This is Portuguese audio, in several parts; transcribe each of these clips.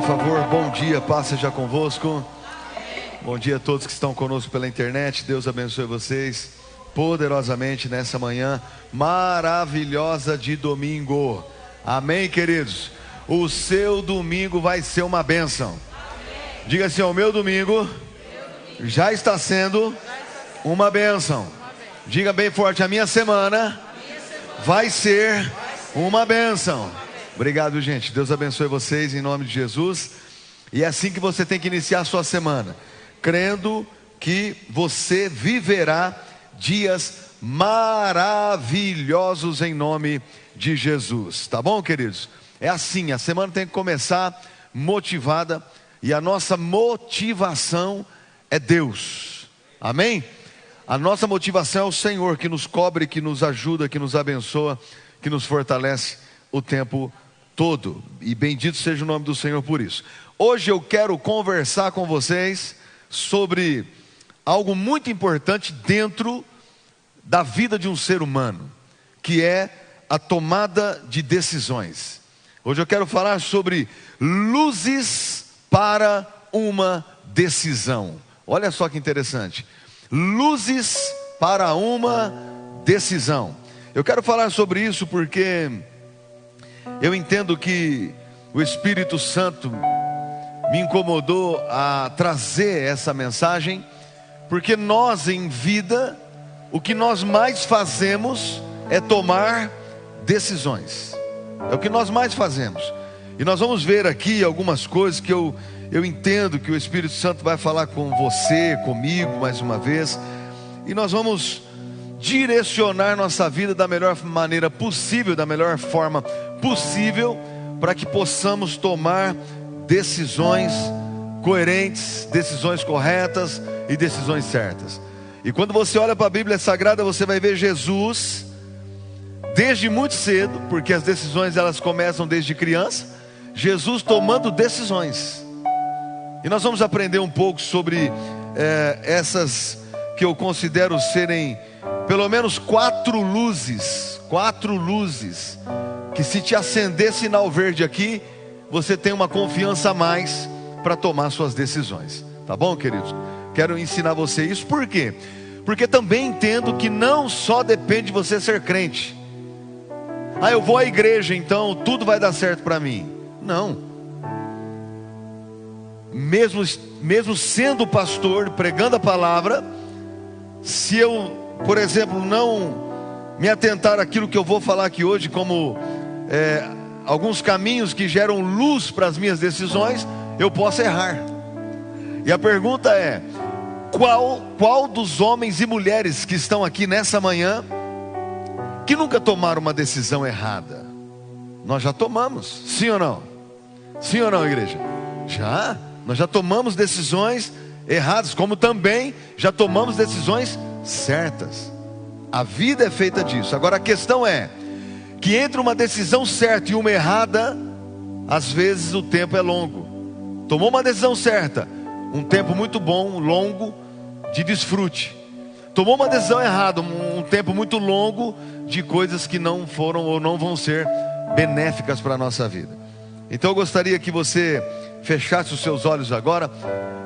por favor, bom dia, paz seja convosco. Bom dia a todos que estão conosco pela internet. Deus abençoe vocês poderosamente nessa manhã maravilhosa de domingo. Amém, queridos? O seu domingo vai ser uma bênção. Diga assim: o meu domingo já está sendo uma bênção. Diga bem forte: a minha semana vai ser uma bênção. Obrigado, gente. Deus abençoe vocês em nome de Jesus. E é assim que você tem que iniciar a sua semana, crendo que você viverá dias maravilhosos em nome de Jesus. Tá bom, queridos? É assim, a semana tem que começar motivada, e a nossa motivação é Deus. Amém? A nossa motivação é o Senhor, que nos cobre, que nos ajuda, que nos abençoa, que nos fortalece o tempo todo. E bendito seja o nome do Senhor por isso. Hoje eu quero conversar com vocês sobre algo muito importante dentro da vida de um ser humano, que é a tomada de decisões. Hoje eu quero falar sobre luzes para uma decisão. Olha só que interessante. Luzes para uma decisão. Eu quero falar sobre isso porque eu entendo que o Espírito Santo me incomodou a trazer essa mensagem, porque nós em vida, o que nós mais fazemos é tomar decisões. É o que nós mais fazemos. E nós vamos ver aqui algumas coisas que eu entendo que o Espírito Santo vai falar com você, comigo mais uma vez. E nós vamos direcionar nossa vida da melhor maneira possível, da melhor forma possível, para que possamos tomar decisões coerentes, decisões corretas e decisões certas. E quando você olha para a Bíblia Sagrada, você vai ver Jesus desde muito cedo, porque as decisões elas começam desde criança, Jesus tomando decisões. E nós vamos aprender um pouco sobre essas que eu considero serem pelo menos quatro luzes, que se te acender sinal verde aqui, você tem uma confiança a mais para tomar suas decisões. Tá bom, queridos? Quero ensinar você isso. Por quê? Porque também entendo que não só depende de você ser crente. Ah, eu vou à igreja, então tudo vai dar certo para mim. Não. Mesmo sendo pastor, pregando a palavra, se eu, por exemplo, não me atentar àquilo que eu vou falar aqui hoje, como alguns caminhos que geram luz para as minhas decisões, eu posso errar. E a pergunta é: qual dos homens e mulheres que estão aqui nessa manhã que nunca tomaram uma decisão errada? Nós já tomamos, sim ou não? Sim ou não, igreja? Já, nós já tomamos decisões erradas, como também já tomamos decisões certas. A vida é feita disso. Agora a questão é que entre uma decisão certa e uma errada, às vezes o tempo é longo. Tomou uma decisão certa, um tempo muito bom, longo, de desfrute. Tomou uma decisão errada, um tempo muito longo de coisas que não foram ou não vão ser benéficas para a nossa vida. Então eu gostaria que você fechasse os seus olhos agora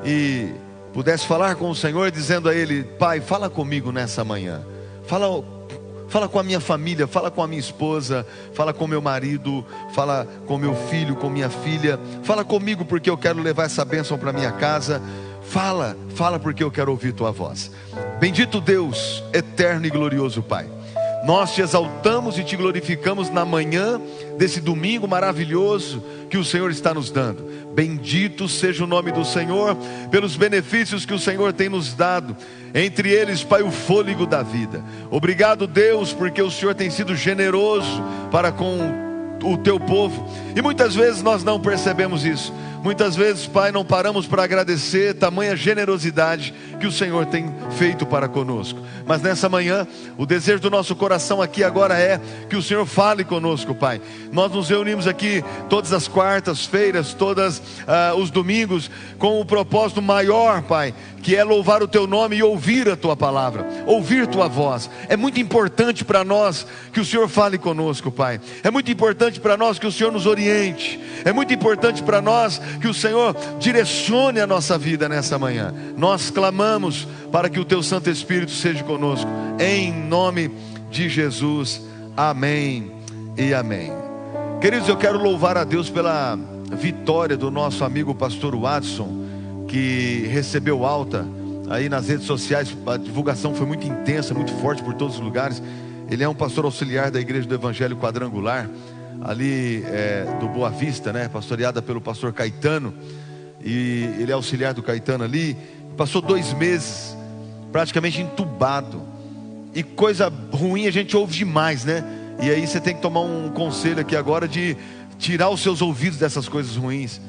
e pudesse falar com o Senhor, dizendo a Ele: Pai, fala comigo nessa manhã. Fala com a minha família, fala com a minha esposa, fala com meu marido, fala com meu filho, com minha filha. Fala comigo porque eu quero levar essa bênção para minha casa. Fala porque eu quero ouvir tua voz. Bendito Deus, eterno e glorioso Pai, nós te exaltamos e te glorificamos na manhã desse domingo maravilhoso que o Senhor está nos dando. Bendito seja o nome do Senhor pelos benefícios que o Senhor tem nos dado, entre eles, Pai, o fôlego da vida. Obrigado, Deus, porque o Senhor tem sido generoso para com o teu povo, e muitas vezes nós não percebemos isso. Muitas vezes, Pai, não paramos para agradecer tamanha generosidade que que o Senhor tem feito para conosco. Mas nessa manhã, o desejo do nosso coração aqui agora é que o Senhor fale conosco, Pai. Nós nos reunimos aqui todas as quartas-feiras, todos os domingos, com o propósito maior, Pai, que é louvar o Teu nome e ouvir a Tua palavra, ouvir Tua voz. É muito importante para nós que o Senhor fale conosco, Pai. É muito importante para nós que o Senhor nos oriente. É muito importante para nós que o Senhor direcione a nossa vida nessa manhã. Nós clamamos para que o Teu Santo Espírito seja conosco, em nome de Jesus, amém e amém. Queridos, eu quero louvar a Deus pela vitória do nosso amigo pastor Watson, que recebeu alta aí nas redes sociais. A divulgação foi muito intensa, muito forte por todos os lugares. Ele é um pastor auxiliar da Igreja do Evangelho Quadrangular, ali do Boa Vista, né? Pastoreada pelo pastor Caetano. E ele é auxiliar do Caetano ali. Passou 2 meses praticamente entubado. E coisa ruim a gente ouve demais, né? E aí você tem que tomar um conselho aqui agora de tirar os seus ouvidos dessas coisas ruins,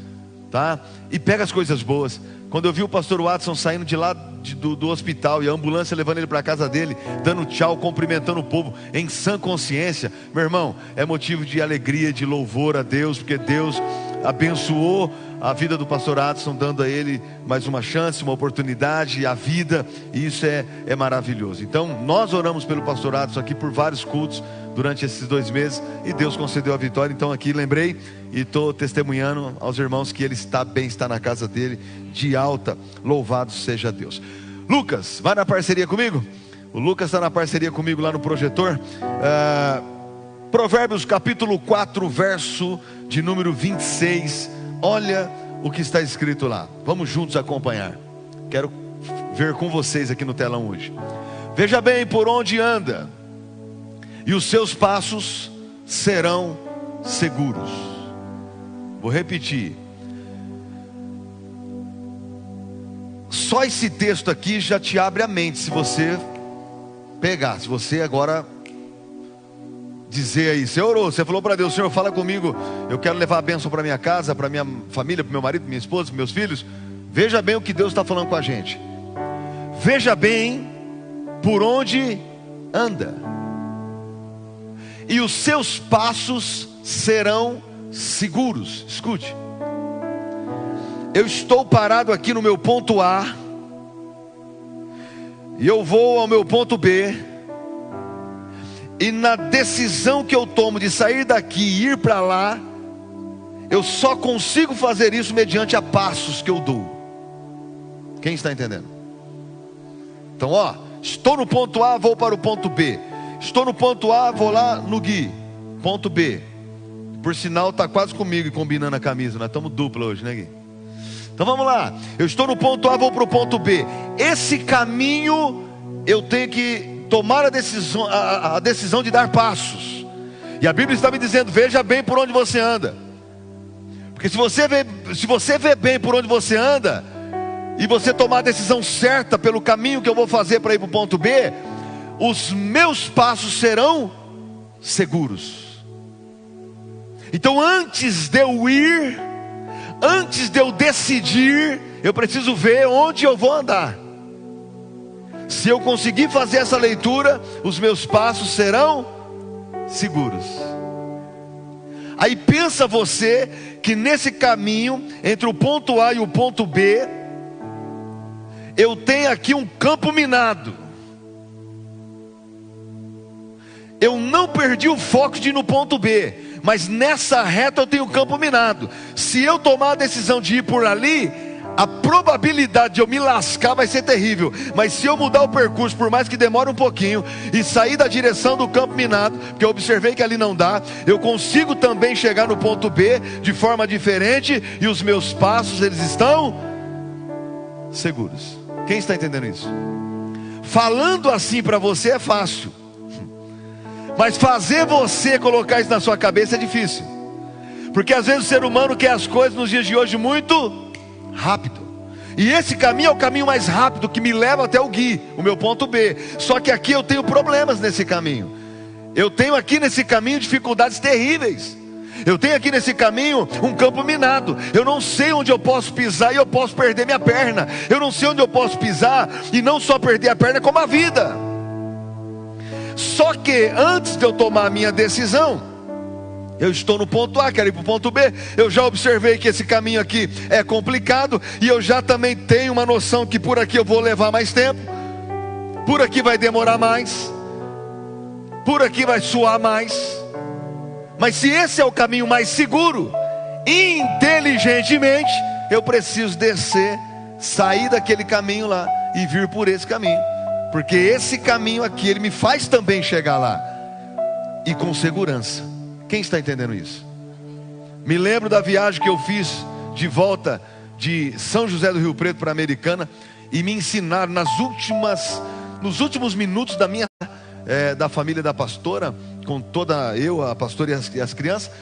tá? E pega as coisas boas. Quando eu vi o pastor Watson saindo de lá do hospital e a ambulância levando ele para a casa dele, dando tchau, cumprimentando o povo em sã consciência, meu irmão, é motivo de alegria, de louvor a Deus, porque Deus abençoou a vida do pastor Watson, dando a ele mais uma chance, uma oportunidade, a vida, e isso é maravilhoso. Então nós oramos pelo pastor Watson aqui por vários cultos durante esses 2 meses, e Deus concedeu a vitória. Então aqui lembrei e estou testemunhando aos irmãos que ele está bem, está na casa dele, de alta. Louvado seja Deus. Lucas, vai na parceria comigo? O Lucas está na parceria comigo lá no projetor. Provérbios capítulo 4, verso de número 26. Olha o que está escrito lá. Vamos juntos acompanhar. Quero ver com vocês aqui no telão hoje. Veja bem por onde anda, e os seus passos serão seguros. Vou repetir. Só esse texto aqui já te abre a mente, se você pegar, se você agora dizer aí, você orou, você falou para Deus: Senhor, fala comigo, eu quero levar a bênção para minha casa, para minha família, para meu marido, para minha esposa, para meus filhos. Veja bem o que Deus está falando com a gente. Veja bem por onde anda, e os seus passos serão seguros. Escute, eu estou parado aqui no meu ponto A, e eu vou ao meu ponto B, e na decisão que eu tomo de sair daqui e ir para lá, eu só consigo fazer isso mediante a passos que eu dou. Quem está entendendo? Então, estou no ponto A, vou para o ponto B. Estou no ponto A, vou lá no Gui, ponto B. Por sinal, está quase comigo e combinando a camisa. Nós estamos dupla hoje, né, Gui? Então vamos lá. Eu estou no ponto A, vou para o ponto B. Esse caminho eu tenho que tomar a decisão de dar passos. E a Bíblia está me dizendo: veja bem por onde você anda. Porque se você vê bem por onde você anda, e você tomar a decisão certa pelo caminho que eu vou fazer para ir para o ponto B, os meus passos serão seguros. Então antes de eu ir, antes de eu decidir, eu preciso ver onde eu vou andar. Se eu conseguir fazer essa leitura, os meus passos serão seguros. Aí pensa você que nesse caminho entre o ponto A e o ponto B, eu tenho aqui um campo minado. Eu não perdi o foco de ir no ponto B, mas nessa reta eu tenho um campo minado. Se eu tomar a decisão de ir por ali, a probabilidade de eu me lascar vai ser terrível. Mas se eu mudar o percurso, por mais que demore um pouquinho, e sair da direção do campo minado, porque eu observei que ali não dá, eu consigo também chegar no ponto B de forma diferente, e os meus passos, eles estão seguros. Quem está entendendo isso? Falando assim para você é fácil, mas fazer você colocar isso na sua cabeça é difícil. Porque às vezes o ser humano quer as coisas nos dias de hoje muito rápido. E esse caminho é o caminho mais rápido que me leva até o Gui, o meu ponto B. Só que aqui eu tenho problemas nesse caminho. Eu tenho aqui nesse caminho dificuldades terríveis. Eu tenho aqui nesse caminho um campo minado. Eu não sei onde eu posso pisar e eu posso perder minha perna. Eu não sei onde eu posso pisar e não só perder a perna, como a vida. Só que antes de eu tomar a minha decisão, eu estou no ponto A, quero ir para o ponto B. Eu já observei que esse caminho aqui é complicado, e eu já também tenho uma noção que por aqui eu vou levar mais tempo, por aqui vai demorar mais, por aqui vai suar mais. Mas se esse é o caminho mais seguro, inteligentemente, eu preciso descer, sair daquele caminho lá e vir por esse caminho, porque esse caminho aqui, ele me faz também chegar lá, e com segurança. Quem está entendendo isso? Me lembro da viagem que eu fiz de volta de São José do Rio Preto para Americana, e me ensinaram nos últimos minutos da família da pastora, com toda a pastora e as crianças.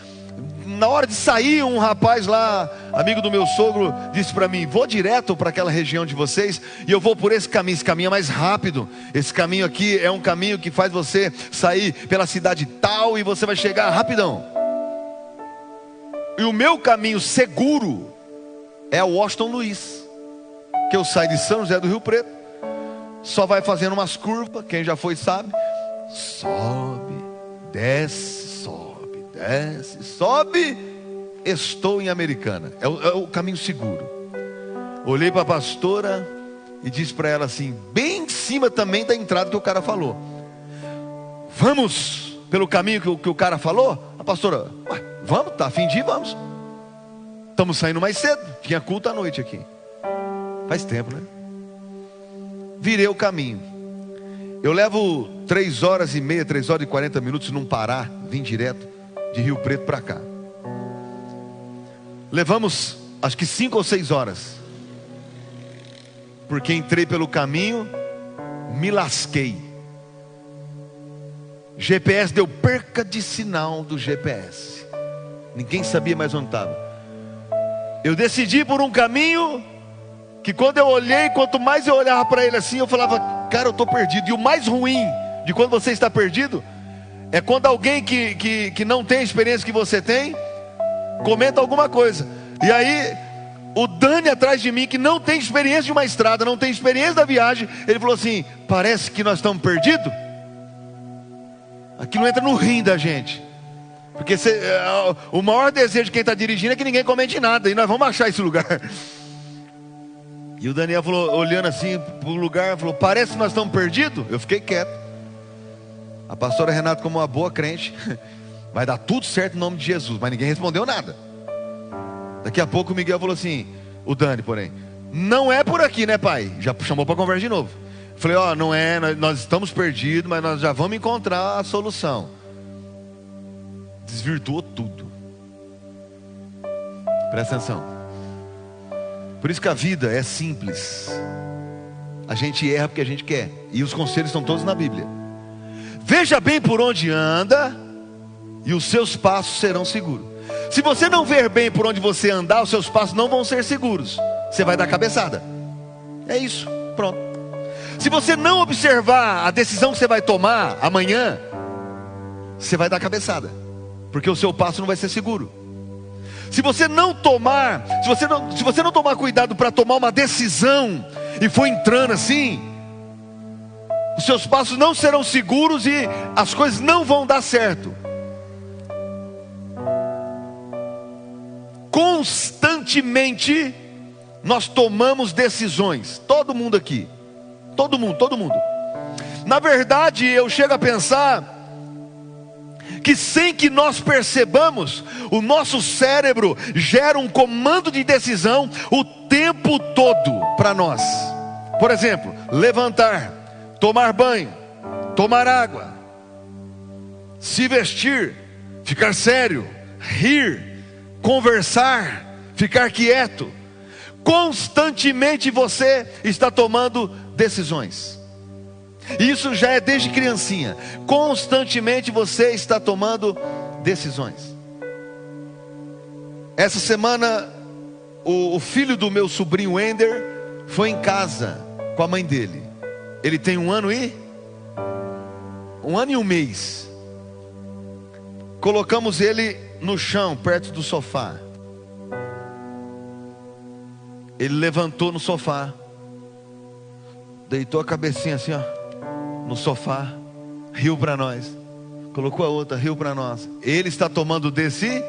Na hora de sair, um rapaz lá, amigo do meu sogro, disse para mim: vou direto para aquela região de vocês, e eu vou por esse caminho é mais rápido. Esse caminho aqui é um caminho que faz você sair pela cidade tal, e você vai chegar rapidão. E o meu caminho seguro é o Washington Luiz, que eu saio de São José do Rio Preto, só vai fazendo umas curvas, quem já foi sabe, sobe, desce, sobe, desce, sobe, estou em Americana. É o caminho seguro. Olhei para a pastora e disse para ela assim, bem em cima também da entrada que o cara falou: vamos pelo caminho que o cara falou? A pastora: vamos, tá a fim de ir, vamos. Estamos saindo mais cedo, tinha culto à noite aqui. Faz tempo, né? Virei o caminho. Eu levo 3 horas e meia, 3 horas e 40 minutos num parar, vim direto de Rio Preto para cá. Levamos acho que 5 ou 6 horas, porque entrei pelo caminho, me lasquei. GPS deu perca de sinal do GPS. Ninguém sabia mais onde estava. Eu decidi por um caminho que, quando eu olhei, quanto mais eu olhava para ele assim, eu falava: cara, eu estou perdido. E o mais ruim de quando você está perdido é quando alguém que não tem a experiência que você tem comenta alguma coisa. E aí o Dani atrás de mim, que não tem experiência de uma estrada, não tem experiência da viagem, ele falou assim: parece que nós estamos perdidos. Aquilo entra no rim da gente, porque o maior desejo de quem está dirigindo é que ninguém comente nada, e nós vamos achar esse lugar. E o Daniel falou, olhando assim para o lugar, falou: parece que nós estamos perdidos. Eu fiquei quieto. A pastora Renata, como uma boa crente, vai dar tudo certo em nome de Jesus. Mas ninguém respondeu nada. Daqui a pouco o Miguel falou assim, o Dani porém: não é por aqui, né, pai? Já chamou para conversa de novo. Falei: ó, não é, nós estamos perdidos, mas nós já vamos encontrar a solução. Desvirtuou tudo. Presta atenção. Por isso que a vida é simples. A gente erra porque a gente quer, e os conselhos estão todos na Bíblia. Veja bem por onde anda, e os seus passos serão seguros. Se você não ver bem por onde você andar, os seus passos não vão ser seguros. Você vai dar cabeçada. É isso, pronto. Se você não observar a decisão que você vai tomar amanhã, você vai dar cabeçada, porque o seu passo não vai ser seguro. Se você não tomar cuidado para tomar uma decisão e for entrando assim, os seus passos não serão seguros e as coisas não vão dar certo. Constantemente nós tomamos decisões, todo mundo aqui, todo mundo. Na verdade, eu chego a pensar que, sem que nós percebamos, o nosso cérebro gera um comando de decisão o tempo todo para nós. Por exemplo, levantar, tomar banho, tomar água, se vestir, ficar sério, rir, conversar, ficar quieto. Constantemente você está tomando decisões. Isso já é desde criancinha. Constantemente você está tomando decisões. Essa semana o filho do meu sobrinho Ender foi em casa com a mãe dele. Ele tem 1 ano e 1 mês. Colocamos ele no chão, perto do sofá. Ele levantou no sofá, deitou a cabecinha assim, ó, no sofá, riu para nós, colocou a outra, riu para nós. Ele está tomando decisões.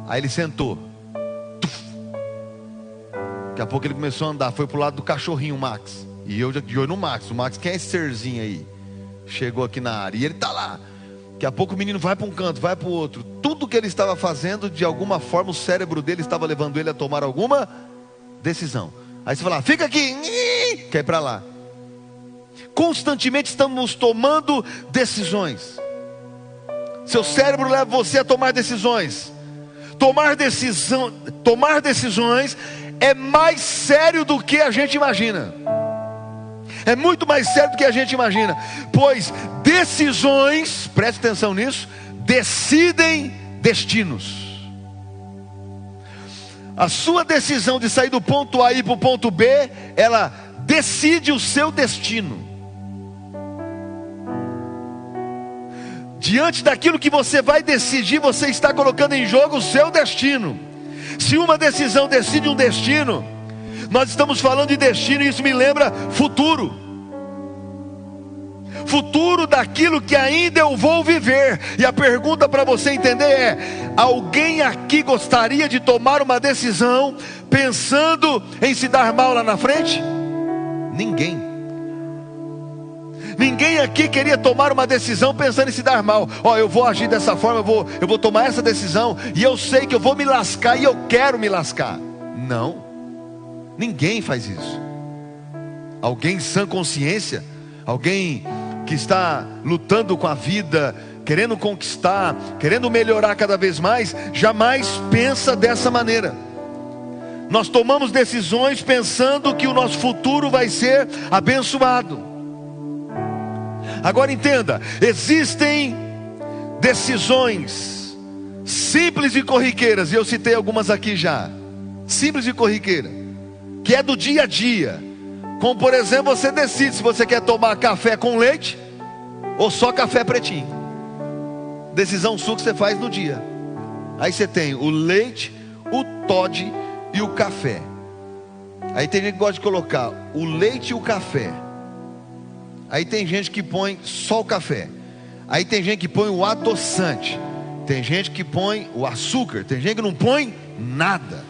Aí ele sentou. Daqui a pouco ele começou a andar, foi pro lado do cachorrinho, o Max. E eu já de olho no Max. O Max, quem é esse serzinho aí? Chegou aqui na área e ele tá lá. Daqui a pouco o menino vai para um canto, vai para o outro. Tudo que ele estava fazendo, de alguma forma o cérebro dele estava levando ele a tomar alguma decisão. Aí você fala, fica aqui, quer ir para lá. Constantemente estamos tomando decisões. Seu cérebro leva você a tomar decisões. Tomar decisões é mais sério do que a gente imagina. É muito mais sério do que a gente imagina. Pois decisões, preste atenção nisso, decidem destinos. A sua decisão de sair do ponto A e ir para o ponto B, ela decide o seu destino. Diante daquilo que você vai decidir, você está colocando em jogo o seu destino. Se uma decisão decide um destino, nós estamos falando de destino e isso me lembra futuro. Futuro daquilo que ainda eu vou viver. E a pergunta para você entender é: alguém aqui gostaria de tomar uma decisão pensando em se dar mal lá na frente? Ninguém. Ninguém aqui queria tomar uma decisão pensando em se dar mal. Eu vou agir dessa forma, eu vou tomar essa decisão e eu sei que eu vou me lascar e eu quero me lascar. Não. Ninguém faz isso. Alguém em sã consciência, alguém que está lutando com a vida, querendo conquistar, querendo melhorar cada vez mais, jamais pensa dessa maneira. Nós tomamos decisões pensando que o nosso futuro vai ser abençoado. Agora entenda, existem decisões simples e corriqueiras, e eu citei algumas aqui já, simples e corriqueira, que é do dia a dia. Como por exemplo, você decide se você quer tomar café com leite ou só café pretinho. Decisão sua que você faz no dia. Aí você tem o leite, o Toddy e o café. Aí tem gente que gosta de colocar o leite e o café. Aí tem gente que põe só o café. Aí tem gente que põe o adoçante. Tem gente que põe o açúcar. Tem gente que não põe nada.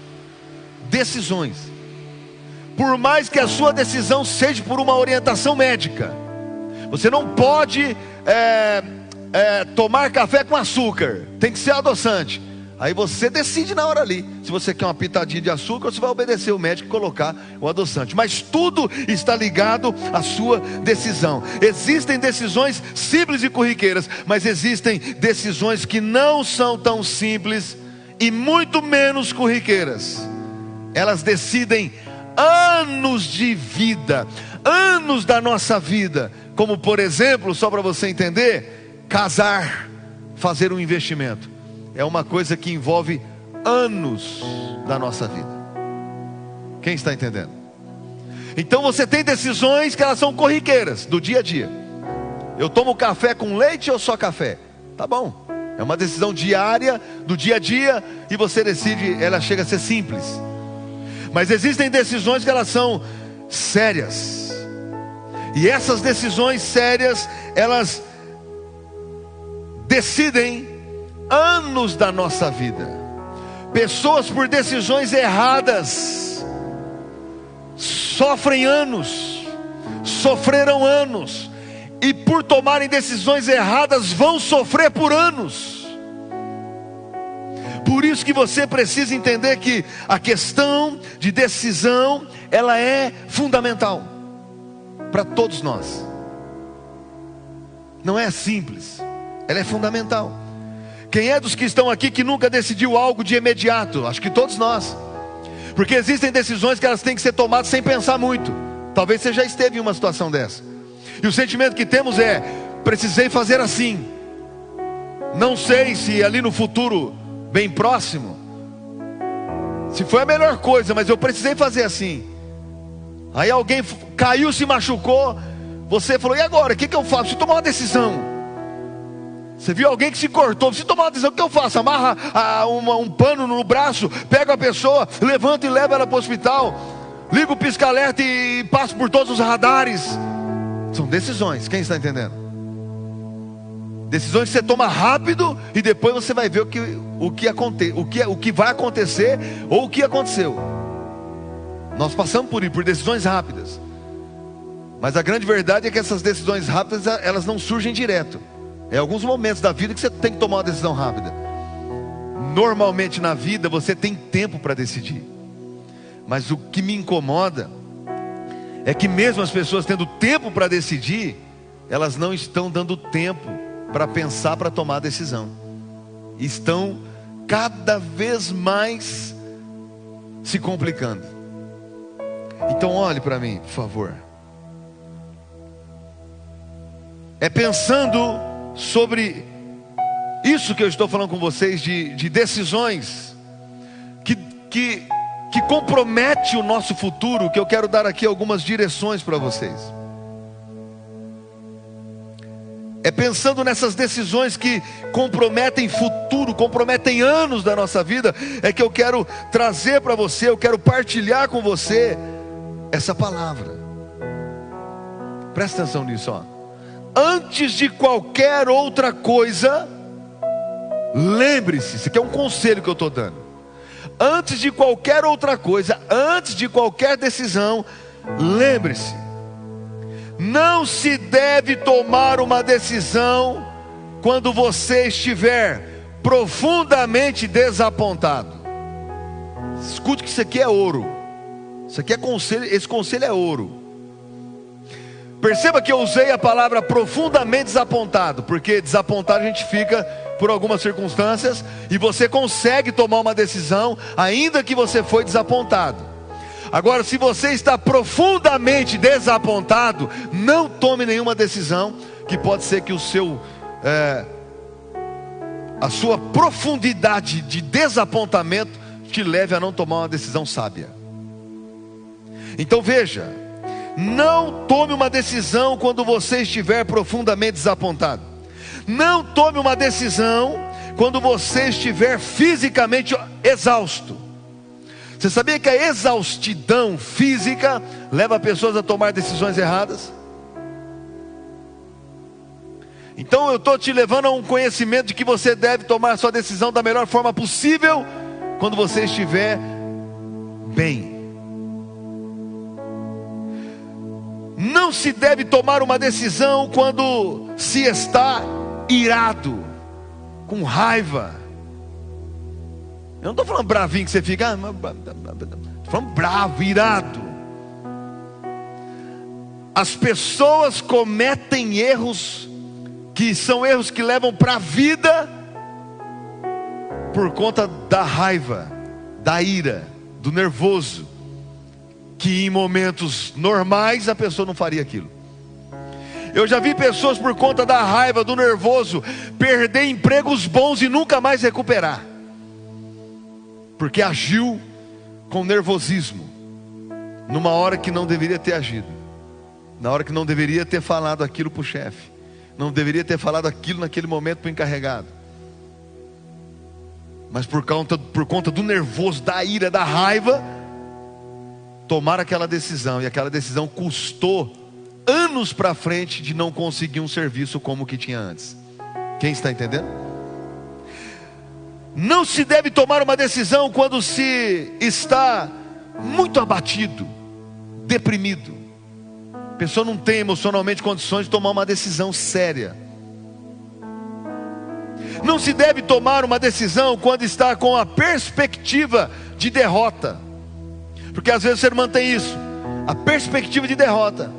Decisões. Por mais que a sua decisão seja por uma orientação médica, você não pode tomar café com açúcar. Tem que ser adoçante. Aí você decide na hora ali, se você quer uma pitadinha de açúcar ou se vai obedecer o médico e colocar o adoçante. Mas tudo está ligado à sua decisão. Existem decisões simples e corriqueiras, mas existem decisões que não são tão simples e muito menos corriqueiras. Elas decidem anos de vida, anos da nossa vida. Como por exemplo, só para você entender, casar, fazer um investimento. É uma coisa que envolve anos da nossa vida. Quem está entendendo? Então você tem decisões que elas são corriqueiras, do dia a dia. Eu tomo café com leite ou só café? Tá bom. É uma decisão diária, do dia a dia, e você decide, ela chega a ser simples. Mas existem decisões que elas são sérias. E essas decisões sérias, elas decidem anos da nossa vida. Pessoas por decisões erradas sofrem anos, sofreram anos, e por tomarem decisões erradas vão sofrer por anos. Por isso que você precisa entender que a questão de decisão, ela é fundamental para todos nós. Não é simples, ela é fundamental. Quem é dos que estão aqui que nunca decidiu algo de imediato? Acho que todos nós. Porque existem decisões que elas têm que ser tomadas sem pensar muito. Talvez você já esteve em uma situação dessa. E o sentimento que temos é: precisei fazer assim. Não sei se ali no futuro bem próximo, se foi a melhor coisa, mas eu precisei fazer assim. Aí alguém caiu, se machucou. Você falou: e agora? O que eu faço? Preciso tomar uma decisão. Você viu alguém que se cortou, precisa tomar uma decisão, o que eu faço? Amarra um pano no braço, pega a pessoa, levanta e leva ela para o hospital, liga o pisca-alerta e passa por todos os radares. São decisões, quem está entendendo? Decisões que você toma rápido e depois você vai ver o que vai acontecer ou o que aconteceu. Nós passamos por decisões rápidas, mas a grande verdade é que essas decisões rápidas, elas não surgem direto. É alguns momentos da vida que você tem que tomar uma decisão rápida. Normalmente na vida você tem tempo para decidir, mas o que me incomoda é que mesmo as pessoas tendo tempo para decidir, elas não estão dando tempo para pensar, para tomar a decisão. Estão cada vez mais se complicando. Então olhe para mim, por favor. É pensando sobre isso que eu estou falando com vocês, de decisões que compromete o nosso futuro, que eu quero dar aqui algumas direções para vocês. É pensando nessas decisões que comprometem futuro, comprometem anos da nossa vida, é que eu quero trazer para você, eu quero partilhar com você essa palavra. Presta atenção nisso, ó. Antes de qualquer outra coisa, lembre-se, isso aqui é um conselho que eu estou dando. Antes de qualquer outra coisa, antes de qualquer decisão, lembre-se, não se deve tomar uma decisão quando você estiver profundamente desapontado. Escute que isso aqui é ouro. Isso aqui é conselho, esse conselho é ouro. Perceba que eu usei a palavra profundamente desapontado, porque desapontado a gente fica por algumas circunstâncias, e você consegue tomar uma decisão, ainda que você foi desapontado. Agora, se você está profundamente desapontado, não tome nenhuma decisão, que pode ser que a sua profundidade de desapontamento te leve a não tomar uma decisão sábia. Então veja, não tome uma decisão quando você estiver profundamente desapontado. Não tome uma decisão quando você estiver fisicamente exausto. Você sabia que a exaustidão física leva pessoas a tomar decisões erradas? Então eu estou te levando a um conhecimento de que você deve tomar a sua decisão da melhor forma possível quando você estiver bem. Não se deve tomar uma decisão quando se está irado, com raiva. Eu não estou falando bravinho que você fica, estou falando bravo, irado. As pessoas cometem erros, que são erros que levam para a vida, por conta da raiva, da ira, do nervoso, que em momentos normais a pessoa não faria aquilo. Eu já vi pessoas por conta da raiva, do nervoso, perder empregos bons e nunca mais recuperar, porque agiu com nervosismo, numa hora que não deveria ter agido, na hora que não deveria ter falado aquilo para o chefe, não deveria ter falado aquilo naquele momento para o encarregado, mas por conta do nervoso, da ira, da raiva, tomaram aquela decisão, e aquela decisão custou anos para frente de não conseguir um serviço como o que tinha antes. Quem está entendendo? Não se deve tomar uma decisão quando se está muito abatido, deprimido. A pessoa não tem emocionalmente condições de tomar uma decisão séria. Não se deve tomar uma decisão quando está com a perspectiva de derrota, porque às vezes você mantém isso, a perspectiva de derrota.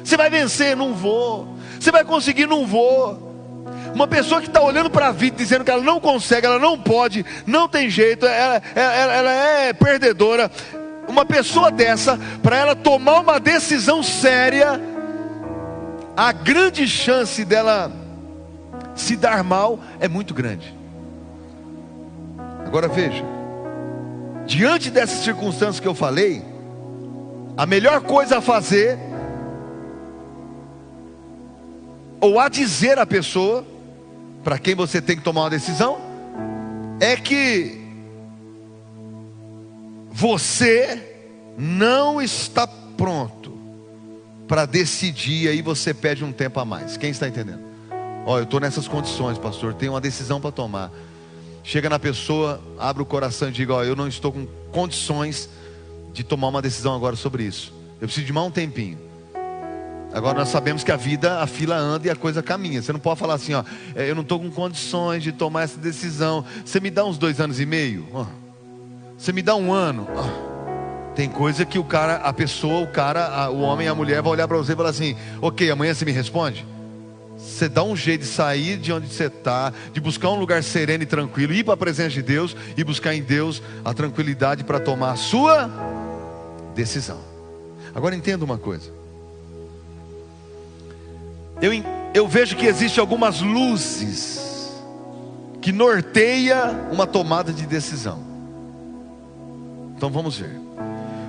Você vai vencer, não vou. Você vai conseguir, não vou. Uma pessoa que está olhando para a vida, dizendo que ela não consegue, ela não pode, não tem jeito, ela é perdedora. Uma pessoa dessa, para ela tomar uma decisão séria, a grande chance dela se dar mal é muito grande. Agora veja, diante dessas circunstâncias que eu falei, a melhor coisa a fazer, ou a dizer à pessoa, para quem você tem que tomar uma decisão, é que você não está pronto para decidir, aí você pede um tempo a mais. Quem está entendendo? Ó, eu estou nessas condições, pastor, tenho uma decisão para tomar. Chega na pessoa, abre o coração e diga: ó, eu não estou com condições de tomar uma decisão agora sobre isso. Eu preciso de mais um tempinho. Agora nós sabemos que a vida, a fila anda e a coisa caminha. Você não pode falar assim, ó, eu não estou com condições de tomar essa decisão. Você me dá uns 2 anos e meio? Você me dá 1 ano? Tem coisa que o cara, a pessoa, o cara, o homem e a mulher vão olhar para você e falar assim: ok, amanhã você me responde? Você dá um jeito de sair de onde você está, de buscar um lugar sereno e tranquilo, ir para a presença de Deus e buscar em Deus a tranquilidade para tomar a sua decisão. Agora entenda uma coisa. Eu vejo que existem algumas luzes que norteia uma tomada de decisão. Então vamos ver.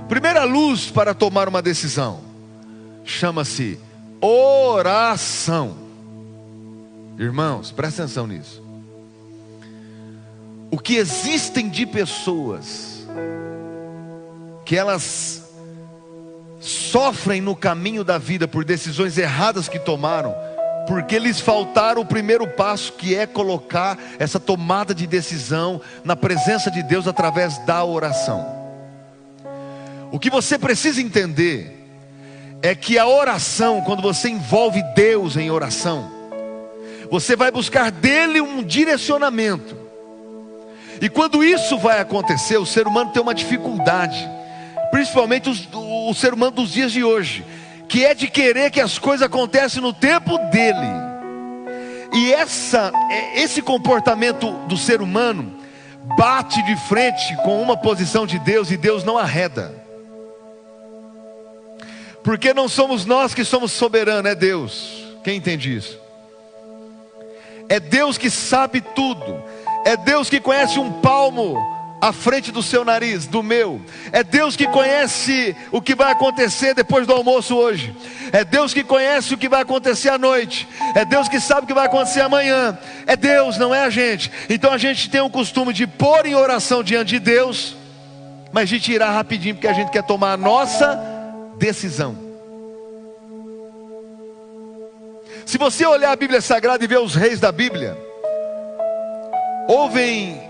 Primeira luz para tomar uma decisão chama-se oração. Irmãos, presta atenção nisso. O que existem de pessoas que elas sofrem no caminho da vida por decisões erradas que tomaram, porque lhes faltaram o primeiro passo, que é colocar essa tomada de decisão na presença de Deus através da oração. O que você precisa entender é que a oração, quando você envolve Deus em oração, você vai buscar dele um direcionamento. E quando isso vai acontecer, o ser humano tem uma dificuldade, principalmente o ser humano dos dias de hoje, que é de querer que as coisas aconteçam no tempo dele. E esse comportamento do ser humano bate de frente com uma posição de Deus, e Deus não arreda. Porque não somos nós que somos soberanos, é Deus. Quem entende isso? É Deus que sabe tudo. É Deus que conhece um palmo à frente do seu nariz, do meu. É Deus que conhece o que vai acontecer depois do almoço hoje. É Deus que conhece o que vai acontecer à noite. É Deus que sabe o que vai acontecer amanhã. É Deus, não é a gente. Então a gente tem o costume de pôr em oração diante de Deus, mas de tirar rapidinho, porque a gente quer tomar a nossa decisão. Se você olhar a Bíblia Sagrada e ver os reis da Bíblia, houve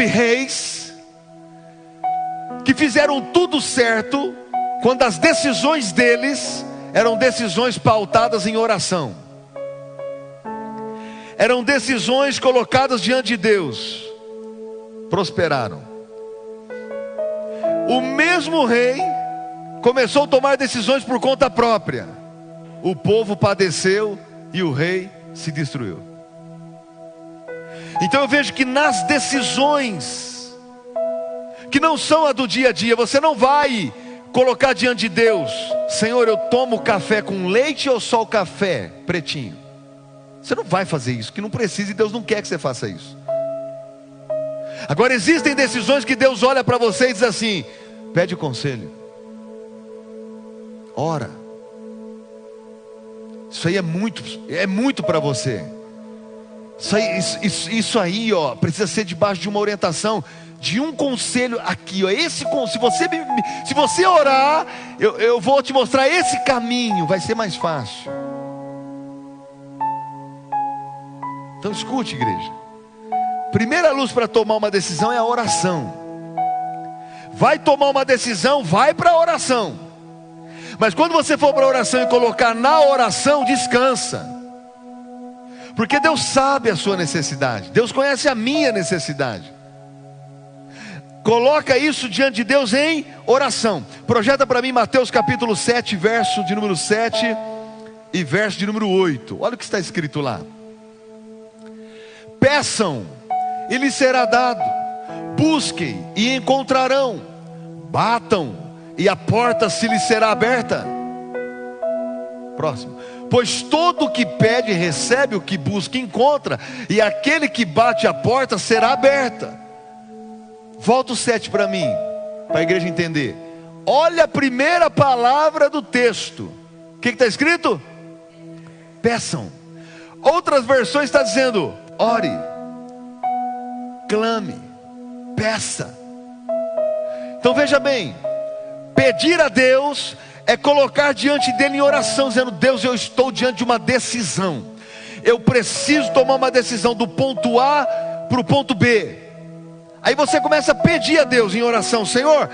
reis que fizeram tudo certo quando as decisões deles eram decisões pautadas em oração, eram decisões colocadas diante de Deus, prosperaram. O mesmo rei começou a tomar decisões por conta própria, o povo padeceu e o rei se destruiu. Então eu vejo que nas decisões que não são a do dia a dia, você não vai colocar diante de Deus: Senhor, eu tomo café com leite ou só o café pretinho? Você não vai fazer isso, que não precisa, e Deus não quer que você faça isso. Agora existem decisões que Deus olha para você e diz assim: pede conselho, ora. Isso aí é muito para você. Isso aí, ó, precisa ser debaixo de uma orientação, de um conselho aqui, ó. Se você orar, eu vou te mostrar esse caminho, vai ser mais fácil. Então escute, igreja. Primeira luz para tomar uma decisão é a oração. Vai tomar uma decisão, vai para a oração. Mas quando você for para a oração e colocar na oração, descansa. Porque Deus sabe a sua necessidade. Deus conhece a minha necessidade. Coloca isso diante de Deus em oração. Projeta para mim Mateus capítulo 7, verso de número 7 e verso de número 8. Olha o que está escrito lá. Peçam e lhes será dado. Busquem e encontrarão. Batam e a porta se lhe será aberta. Próximo. Pois todo o que pede recebe, o que busca encontra, e aquele que bate a porta será aberta. Volta o 7 para mim, para a igreja entender. Olha a primeira palavra do texto. O que está escrito? Peçam. Outras versões está dizendo: ore, clame, peça. Então veja bem, pedir a Deus é colocar diante dele em oração, dizendo: Deus, eu estou diante de uma decisão, eu preciso tomar uma decisão do ponto A para o ponto B. Aí você começa a pedir a Deus em oração: Senhor,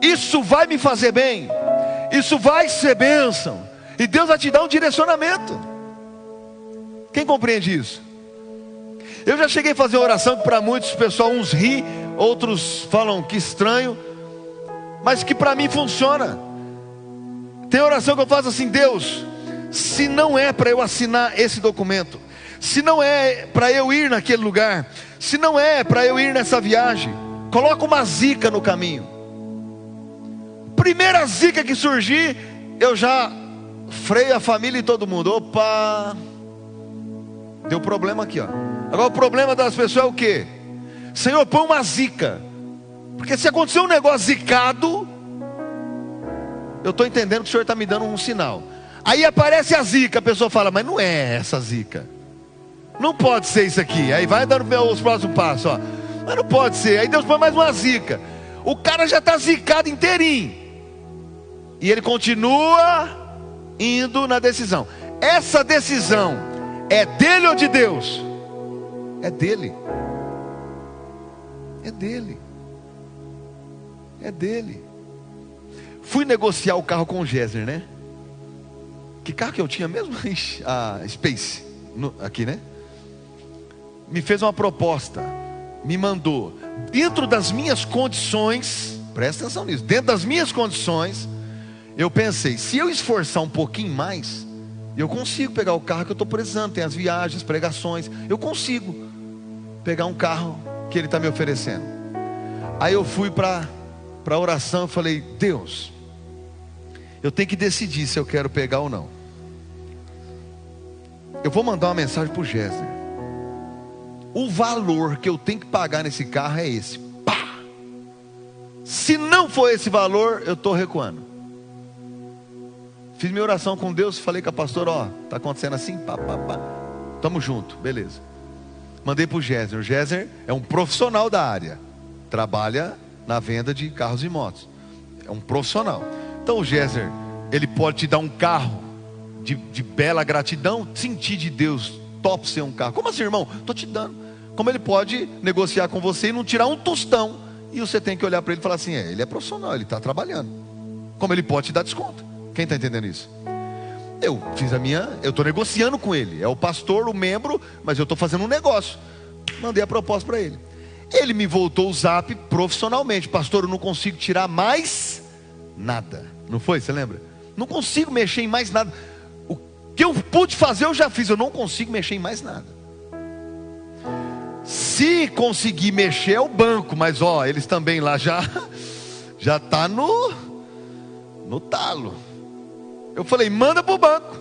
isso vai me fazer bem, isso vai ser bênção, e Deus vai te dar um direcionamento. Quem compreende isso? Eu já cheguei a fazer oração que para muitos, pessoal, uns ri, outros falam que estranho, mas que para mim funciona. Tem oração que eu faço assim: Deus, se não é para eu assinar esse documento, se não é para eu ir naquele lugar, se não é para eu ir nessa viagem, coloca uma zica no caminho. Primeira zica que surgir, eu já freio a família e todo mundo. Opa, deu problema aqui, ó. Agora o problema das pessoas é o quê? Senhor, põe uma zica, porque se acontecer um negócio zicado, eu estou entendendo que o Senhor está me dando um sinal. Aí aparece a zica, a pessoa fala: mas não é essa zica, não pode ser isso aqui. Aí vai dando os próximos passos, ó. Mas não pode ser. Aí Deus põe mais uma zica. O cara já está zicado inteirinho, e ele continua indo na decisão. Essa decisão é dele ou de Deus? É dele. É dele. É dele. Fui negociar o carro com o Géser, né? Que carro que eu tinha mesmo? A Space, aqui, né? Me fez uma proposta, me mandou, dentro das minhas condições, presta atenção nisso, dentro das minhas condições, eu pensei: se eu esforçar um pouquinho mais, eu consigo pegar o carro que eu estou precisando. Tem as viagens, pregações, eu consigo pegar um carro que ele está me oferecendo. Aí eu fui para a oração e falei: Deus, eu tenho que decidir se eu quero pegar ou não. Eu vou mandar uma mensagem para o Géser: o valor que eu tenho que pagar nesse carro é esse. Pá! Se não for esse valor, eu estou recuando. Fiz minha oração com Deus, falei com a pastora: ó, está acontecendo assim, pá, pá, pá. Tamo junto, beleza. Mandei para o Géser. O Géser é um profissional da área, trabalha na venda de carros e motos, é um profissional. Então o Géser, ele pode te dar um carro de bela gratidão, sentir de Deus, top ser um carro. Como assim, irmão? Estou te dando. Como ele pode negociar com você e não tirar um tostão, e você tem que olhar para ele e falar assim: ele é profissional, ele está trabalhando. Como ele pode te dar desconto? Quem está entendendo isso? Eu fiz a minha, eu estou negociando com ele. É o pastor, o membro, mas eu estou fazendo um negócio. Mandei a proposta para ele. Ele me voltou o zap profissionalmente: pastor, eu não consigo tirar mais nada. Não foi? Você lembra? Não consigo mexer em mais nada. O que eu pude fazer eu já fiz. Eu não consigo mexer em mais nada. Se conseguir mexer é o banco, mas ó, eles também lá já tá no talo. Eu falei: manda para o banco,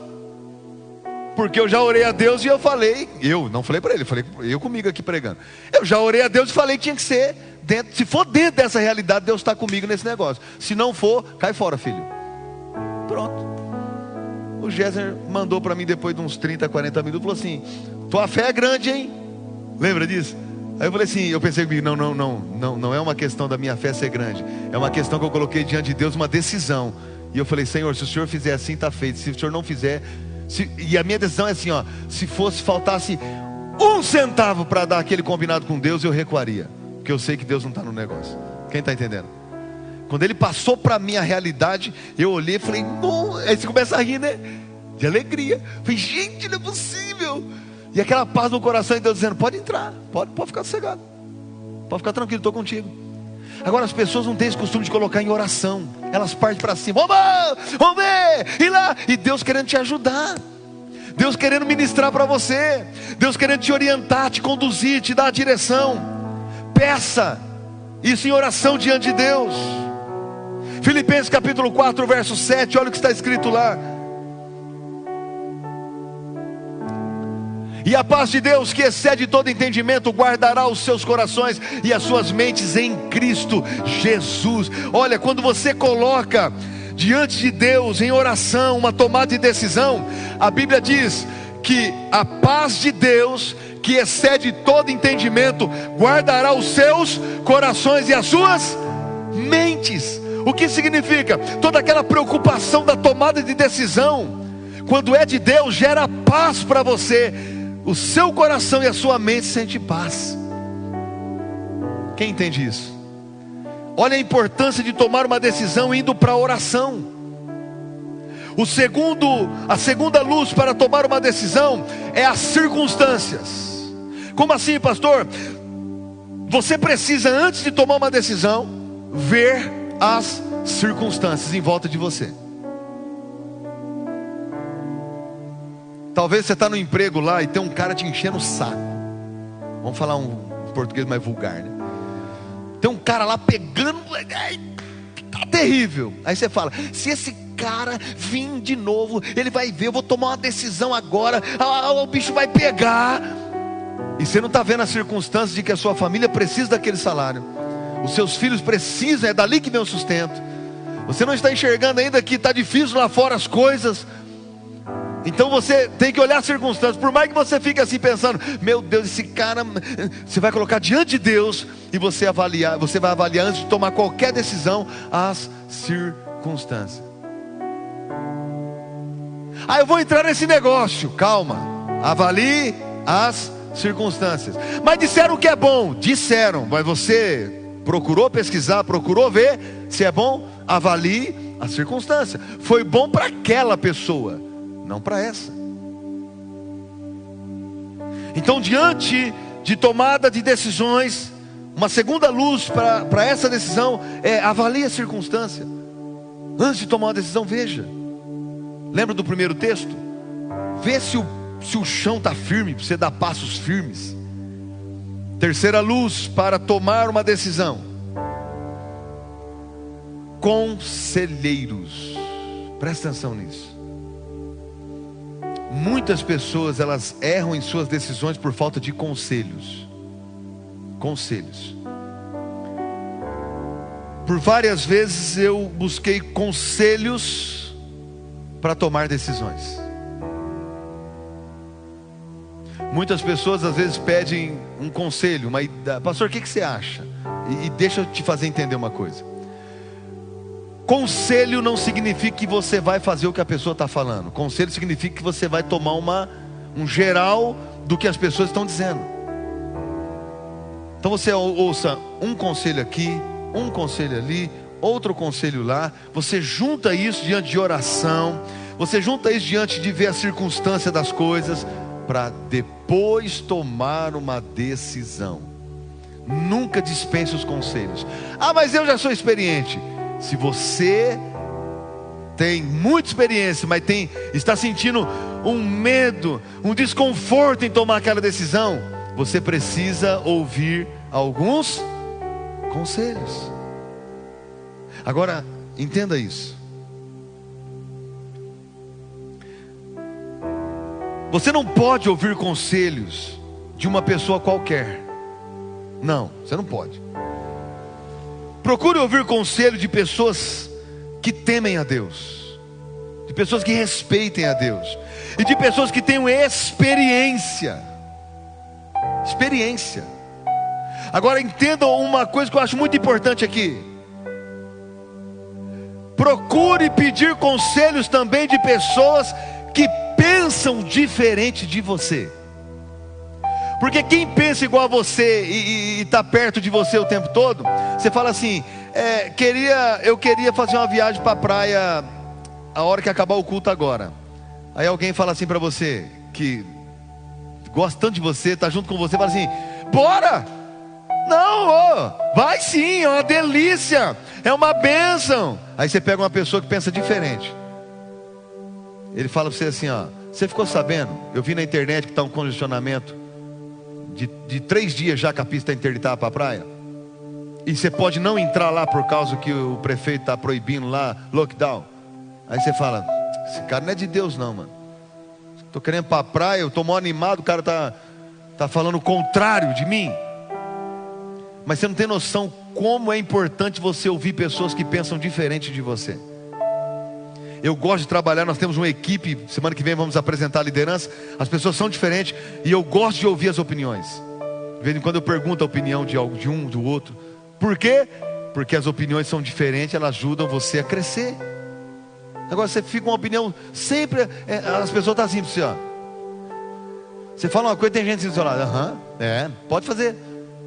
porque eu já orei a Deus e eu falei, eu não falei para ele, falei eu comigo aqui pregando. Eu já orei a Deus e falei que tinha que ser dentro. Se for dentro dessa realidade, Deus está comigo nesse negócio. Se não for, cai fora, filho. Pronto. O Géser mandou para mim depois de uns 30, 40 minutos, falou assim: tua fé é grande, hein? Lembra disso? Aí eu falei assim, eu pensei comigo: não é uma questão da minha fé ser grande, é uma questão que eu coloquei diante de Deus uma decisão. E eu falei: Senhor, se o Senhor fizer assim, está feito. Se o Senhor não fizer, e a minha decisão é assim, ó: se faltasse um centavo para dar aquele combinado com Deus, eu recuaria, porque eu sei que Deus não está no negócio. Quem está entendendo? Quando ele passou para a minha realidade, eu olhei e falei: não. Aí você começa a rir, né? De alegria. Falei: gente, não é possível. E aquela paz no coração, e Deus dizendo: pode entrar, pode ficar sossegado, pode ficar tranquilo, estou contigo. Agora as pessoas não têm esse costume de colocar em oração. Elas partem para cima: vamos ver, e lá. E Deus querendo te ajudar, Deus querendo ministrar para você, Deus querendo te orientar, te conduzir, te dar a direção. Peça isso em oração diante de Deus. Filipenses capítulo 4, verso 7, olha o que está escrito lá: e a paz de Deus, que excede todo entendimento, guardará os seus corações e as suas mentes em Cristo Jesus. Olha, quando você coloca diante de Deus em oração uma tomada de decisão, a Bíblia diz que a paz de Deus, que excede todo entendimento, guardará os seus corações e as suas mentes. O que significa? Toda aquela preocupação da tomada de decisão, quando é de Deus, gera paz para você. O seu coração e a sua mente sentem paz. Quem entende isso? Olha a importância de tomar uma decisão indo para a oração. A segunda luz para tomar uma decisão é as circunstâncias. Como assim, pastor? Você precisa, antes de tomar uma decisão, ver as circunstâncias em volta de você. Talvez você está no emprego lá e tem um cara te enchendo o saco. Vamos falar um português mais vulgar, né? Tem um cara lá pegando, tá terrível. Aí você fala: se esse cara vir de novo, ele vai ver, eu vou tomar uma decisão agora, o bicho vai pegar. E você não está vendo as circunstâncias de que a sua família precisa daquele salário, os seus filhos precisam, é dali que vem o sustento. Você não está enxergando ainda que está difícil lá fora as coisas. Então você tem que olhar as circunstâncias. Por mais que você fique assim pensando: meu Deus, esse cara, você vai colocar diante de Deus e você vai avaliar antes de tomar qualquer decisão as circunstâncias. Eu vou entrar nesse negócio. Calma, avalie as circunstâncias. Mas disseram que é bom. Disseram, mas você procurou pesquisar, procurou ver se é bom? Avalie a circunstância. Foi bom para aquela pessoa, não para essa. Então, diante de tomada de decisões, uma segunda luz para essa decisão é: avalie a circunstância. Antes de tomar uma decisão, veja. Lembra do primeiro texto? Vê se o chão está firme, para você dar passos firmes. Terceira luz para tomar uma decisão: conselheiros. Presta atenção nisso. Muitas pessoas, elas erram em suas decisões por falta de conselhos. Conselhos. Por várias vezes eu busquei conselhos para tomar decisões. Muitas pessoas às vezes pedem um conselho, pastor, o que você acha? E deixa eu te fazer entender uma coisa. Conselho não significa que você vai fazer o que a pessoa está falando. Conselho significa que você vai tomar um geral do que as pessoas estão dizendo. Então você ouça um conselho aqui, um conselho ali, outro conselho lá. Você junta isso diante de oração. Você junta isso diante de ver a circunstância das coisas, para depois tomar uma decisão. Nunca dispense os conselhos. Mas eu já sou experiente. Se você tem muita experiência, mas está sentindo um medo, um desconforto em tomar aquela decisão, você precisa ouvir alguns conselhos. Agora, entenda isso. Você não pode ouvir conselhos de uma pessoa qualquer. Não, você não pode. Procure ouvir conselho de pessoas que temem a Deus, de pessoas que respeitem a Deus, e de pessoas que tenham experiência. Agora entendam uma coisa que eu acho muito importante aqui. Procure pedir conselhos também de pessoas que pensam diferente de você. Porque quem pensa igual a você e está perto de você o tempo todo, você fala assim: eu queria fazer uma viagem para a praia a hora que acabar o culto agora. Aí alguém fala assim para você, que gosta tanto de você, está junto com você, fala assim: bora! Não, vai sim, é uma delícia, é uma bênção. Aí você pega uma pessoa que pensa diferente. Ele fala para você assim: você ficou sabendo? Eu vi na internet que está um congestionamento de 3 dias já que a pista está interditada para a praia. E você pode não entrar lá por causa que o prefeito está proibindo lá, lockdown. Aí você fala: esse cara não é de Deus não, mano. Estou querendo ir para a praia, eu estou mó animado, o cara tá falando o contrário de mim. Mas você não tem noção como é importante você ouvir pessoas que pensam diferente de você. Eu gosto de trabalhar, nós temos uma equipe, semana que vem vamos apresentar a liderança. As pessoas são diferentes e eu gosto de ouvir as opiniões. De vez em quando eu pergunto a opinião de um, do outro. Por quê? Porque as opiniões são diferentes, elas ajudam você a crescer. Agora você fica com uma opinião, sempre as pessoas estão assim para você, ó. Você fala uma coisa, tem gente assim do seu lado, pode fazer.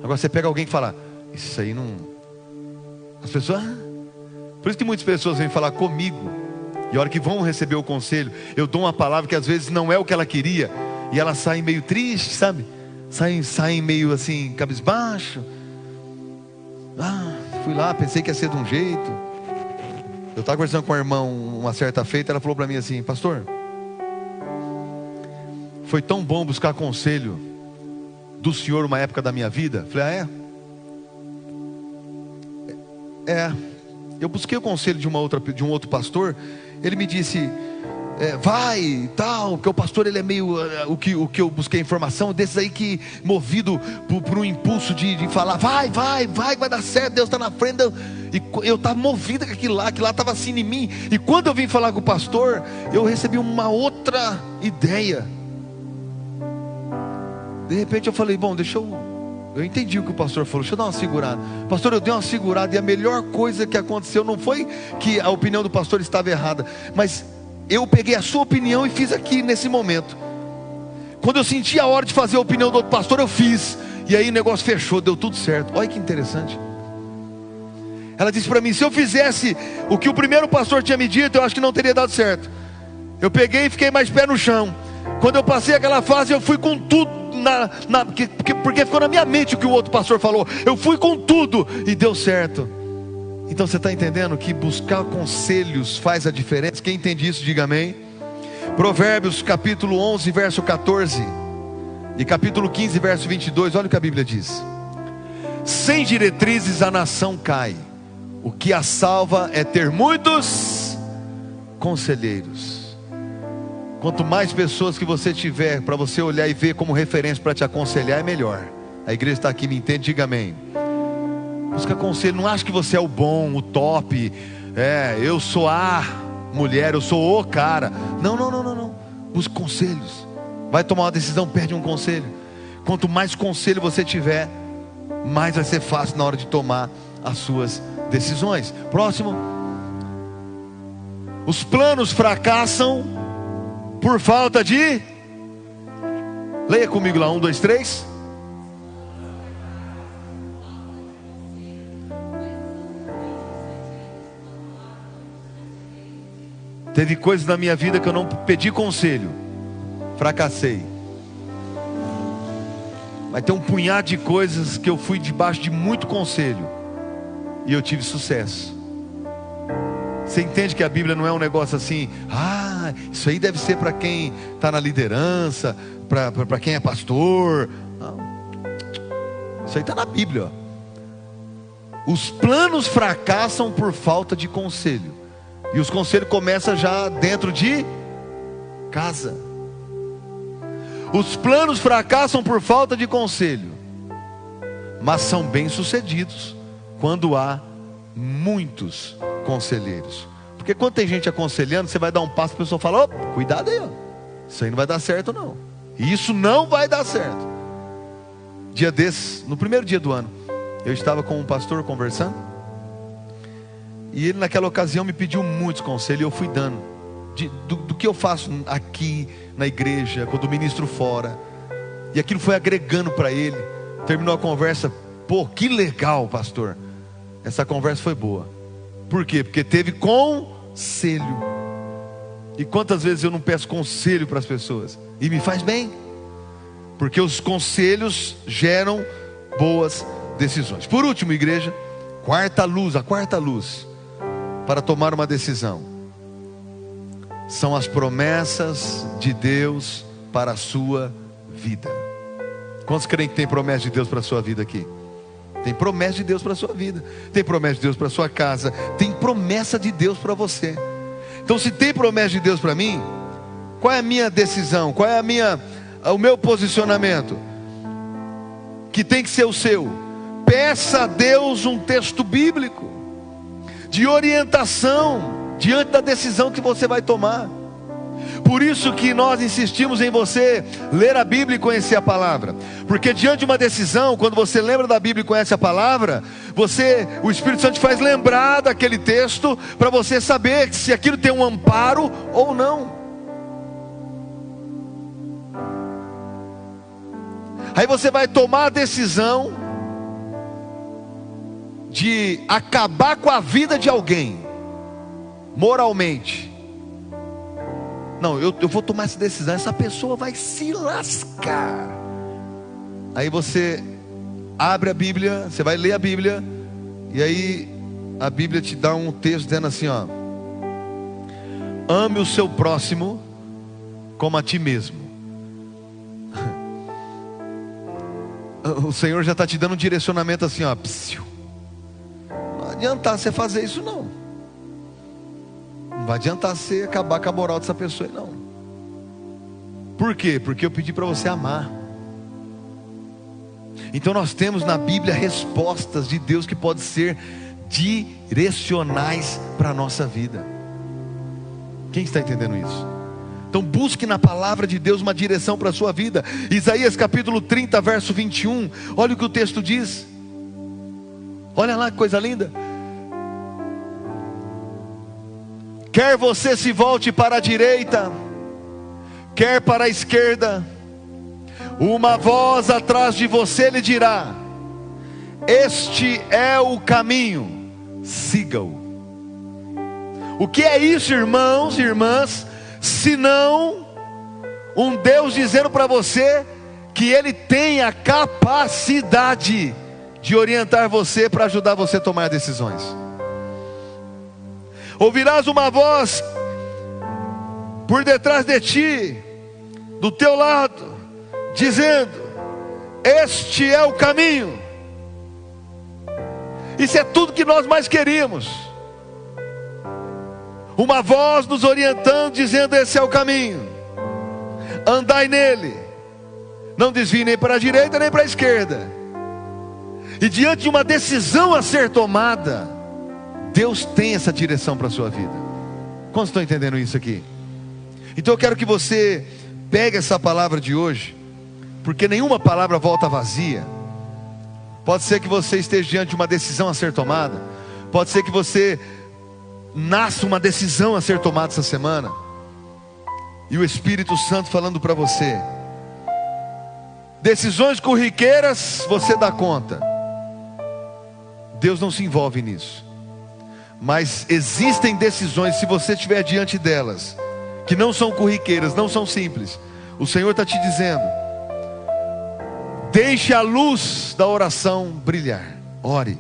Agora você pega alguém que fala, isso aí não... As pessoas... Por isso que muitas pessoas vêm falar comigo, e a hora que vão receber o conselho, eu dou uma palavra que às vezes não é o que ela queria, e elas saem meio tristes, sabe? Saem meio assim, cabisbaixo. Fui lá, pensei que ia ser de um jeito. Eu estava conversando com a irmã uma certa feita, ela falou para mim assim, pastor, foi tão bom buscar conselho do senhor uma época da minha vida. Falei, eu busquei o conselho de um outro pastor. Ele me disse, vai e tal, porque o pastor ele é meio, o que eu busquei informação, desses aí que movido por um impulso de falar, vai dar certo, Deus está na frente. E eu estava movido com aquilo lá estava assim em mim. E quando eu vim falar com o pastor, eu recebi uma outra ideia. De repente eu falei, bom, eu entendi o que o pastor falou, deixa eu dar uma segurada. Pastor, eu dei uma segurada, e a melhor coisa que aconteceu não foi que a opinião do pastor estava errada, mas eu peguei a sua opinião e fiz aqui nesse momento. Quando eu senti a hora de fazer a opinião do outro pastor, eu fiz, e aí o negócio fechou, deu tudo certo. Olha que interessante. Ela disse para mim, se eu fizesse o que o primeiro pastor tinha me dito, eu acho que não teria dado certo. Eu peguei e fiquei mais pé no chão. Quando eu passei aquela fase, eu fui com tudo, porque ficou na minha mente o que o outro pastor falou. Eu fui com tudo e deu certo. Então você está entendendo que buscar conselhos faz a diferença? Quem entende isso, diga amém. Provérbios capítulo 11, verso 14 e capítulo 15, verso 22, olha o que a Bíblia diz. Sem diretrizes a nação cai, o que a salva é ter muitos conselheiros. Quanto mais pessoas que você tiver para você olhar e ver como referência para te aconselhar, é melhor. A igreja está aqui, me entende? Diga amém. Busca conselho, não acha que você é o bom, o top. Eu sou a mulher, eu sou o cara. Não. Busca conselhos. Vai tomar uma decisão, pede um conselho. Quanto mais conselho você tiver, mais vai ser fácil na hora de tomar as suas decisões. Próximo. Os planos fracassam por falta de... Leia comigo lá, 1, 2, 3. Teve coisas na minha vida que eu não pedi conselho, fracassei. Mas tem um punhado de coisas que eu fui debaixo de muito conselho e eu tive sucesso. Você entende que a Bíblia não é um negócio assim, isso aí deve ser para quem está na liderança, para quem é pastor. Não. Isso aí está na Bíblia. Os planos fracassam por falta de conselho. E os conselhos começam já dentro de casa. Os planos fracassam por falta de conselho, mas são bem-sucedidos quando há muitos conselheiros. Porque quando tem gente aconselhando, você vai dar um passo, a pessoa fala, cuidado aí, isso aí não vai dar certo não. E isso não vai dar certo. Dia desses, no primeiro dia do ano, eu estava com um pastor conversando, e ele naquela ocasião me pediu muitos conselhos, e eu fui dando do que eu faço aqui na igreja, quando ministro fora. E aquilo foi agregando para ele. Terminou a conversa, que legal, pastor. Essa conversa foi boa. Por quê? Porque teve conselho. E quantas vezes eu não peço conselho para as pessoas, e me faz bem, porque os conselhos geram boas decisões. Por último, igreja, a quarta luz para tomar uma decisão são as promessas de Deus para a sua vida. Quantos creem que tem promessa de Deus para a sua vida aqui? Tem promessa de Deus para a sua vida, tem promessa de Deus para a sua casa, tem promessa de Deus para você. Então, se tem promessa de Deus para mim, qual é a minha decisão? Qual é o meu posicionamento? Que tem que ser o seu. Peça a Deus um texto bíblico de orientação diante da decisão que você vai tomar. Por isso que nós insistimos em você ler a Bíblia e conhecer a palavra, porque diante de uma decisão, quando você lembra da Bíblia e conhece a palavra, o Espírito Santo te faz lembrar daquele texto, para você saber se aquilo tem um amparo ou não. Aí você vai tomar a decisão de acabar com a vida de alguém, moralmente. Não, eu vou tomar essa decisão, essa pessoa vai se lascar. Aí você abre a Bíblia, você vai ler a Bíblia, e aí a Bíblia te dá um texto dizendo assim, ó: ame o seu próximo como a ti mesmo. O Senhor já está te dando um direcionamento assim, ó. Não adianta você fazer isso não. Não vai adiantar você acabar com a moral dessa pessoa, não. Por quê? Porque eu pedi para você amar. Então nós temos na Bíblia respostas de Deus que podem ser direcionais para a nossa vida. Quem está entendendo isso? Então busque na palavra de Deus uma direção para a sua vida. Isaías capítulo 30, verso 21. Olha o que o texto diz. Olha lá que coisa linda. Quer você se volte para a direita, quer para a esquerda, uma voz atrás de você lhe dirá: este é o caminho, siga-o. O que é isso, irmãos e irmãs, senão um Deus dizendo para você que Ele tem a capacidade de orientar você, para ajudar você a tomar decisões. Ouvirás uma voz por detrás de ti, do teu lado, dizendo: este é o caminho. Isso é tudo que nós mais queríamos. Uma voz nos orientando, dizendo: esse é o caminho, andai nele, não desvie nem para a direita nem para a esquerda. E diante de uma decisão a ser tomada, Deus tem essa direção para a sua vida. Quantos estão entendendo isso aqui? Então eu quero que você pegue essa palavra de hoje, porque nenhuma palavra volta vazia. Pode ser que você esteja diante de uma decisão a ser tomada, pode ser que você nasça uma decisão a ser tomada essa semana, e o Espírito Santo falando para você: decisões corriqueiras você dá conta, Deus não se envolve nisso. Mas existem decisões, se você estiver diante delas, que não são corriqueiras, não são simples. O Senhor está te dizendo: deixe a luz da oração brilhar. Ore,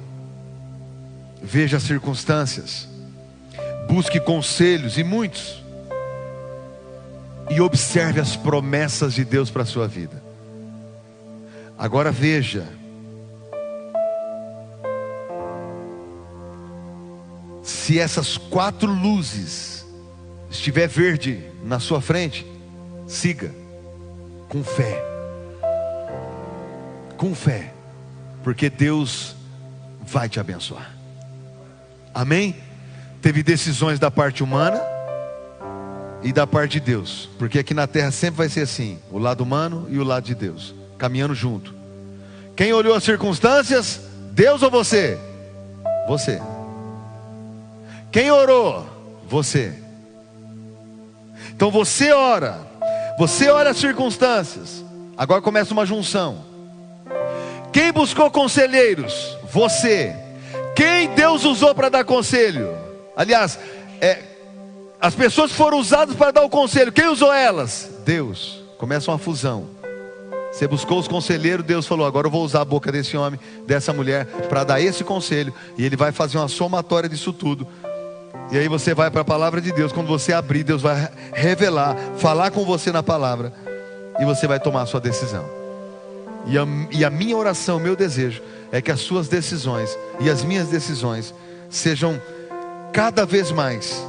veja as circunstâncias, busque conselhos, e muitos, e observe as promessas de Deus para a sua vida. Agora veja, se essas 4 luzes estiver verde na sua frente, siga com fé. Com fé, porque Deus vai te abençoar. Amém? Teve decisões da parte humana e da parte de Deus, porque aqui na terra sempre vai ser assim: o lado humano e o lado de Deus, caminhando junto. Quem olhou as circunstâncias? Deus ou você? Você. Quem orou? Você. Então você ora, você olha as circunstâncias. Agora começa uma junção. Quem buscou conselheiros? Você. Quem Deus usou para dar conselho? Aliás, as pessoas foram usadas para dar o conselho, quem usou elas? Deus. Começa uma fusão. Você buscou os conselheiros, Deus falou: agora eu vou usar a boca desse homem, dessa mulher, para dar esse conselho, e ele vai fazer uma somatória disso tudo. E aí você vai para a palavra de Deus. Quando você abrir, Deus vai revelar, falar com você na palavra, e você vai tomar a sua decisão. E a minha oração, o meu desejo é que as suas decisões e as minhas decisões sejam cada vez mais